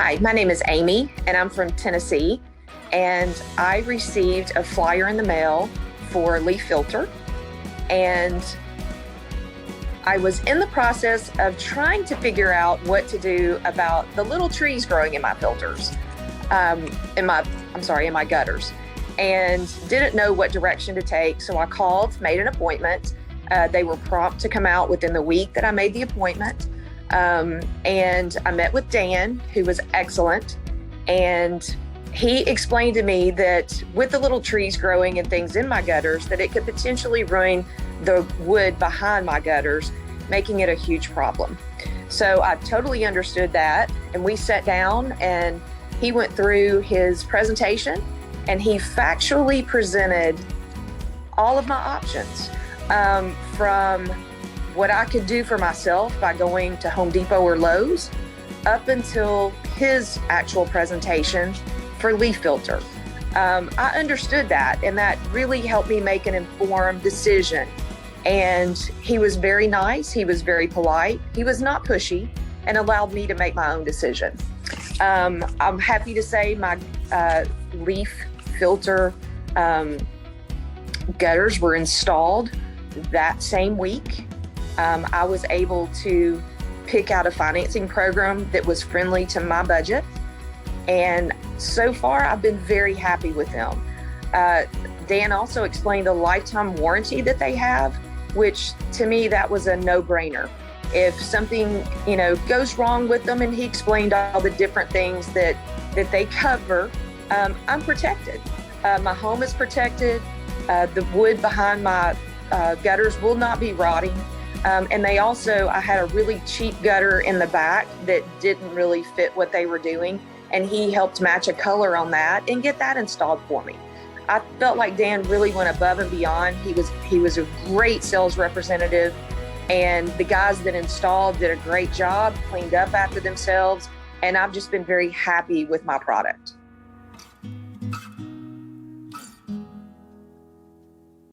Hi, my name is Amy, and I'm from Tennessee. And I received a flyer in the mail for LeafFilter, and I was in the process of trying to figure out what to do about the little trees growing in my filters, in my gutters, and didn't know what direction to take. So I called, made an appointment. They were prompt to come out within the week that I made the appointment. And I met with Dan, who was excellent. And he explained to me that with the little trees growing and things in my gutters, that it could potentially ruin the wood behind my gutters, making it a huge problem. So I totally understood that. And we sat down and he went through his presentation and he factually presented all of my options, from what I could do for myself by going to Home Depot or Lowe's, up until his actual presentation for LeafFilter. I understood that, and that really helped me make an informed decision. And he was very nice, he was very polite, he was not pushy, and allowed me to make my own decision. I'm happy to say my LeafFilter gutters were installed that same week. I was able to pick out a financing program that was friendly to my budget. And so far, I've been very happy with them. Dan also explained the lifetime warranty that they have, which to me, that was a no-brainer. If something, goes wrong with them, and he explained all the different things that they cover, I'm protected. My home is protected. The wood behind my gutters will not be rotting. And I had a really cheap gutter in the back that didn't really fit what they were doing. And he helped match a color on that and get that installed for me. I felt like Dan really went above and beyond. He was a great sales representative, and the guys that installed did a great job, cleaned up after themselves. And I've just been very happy with my product.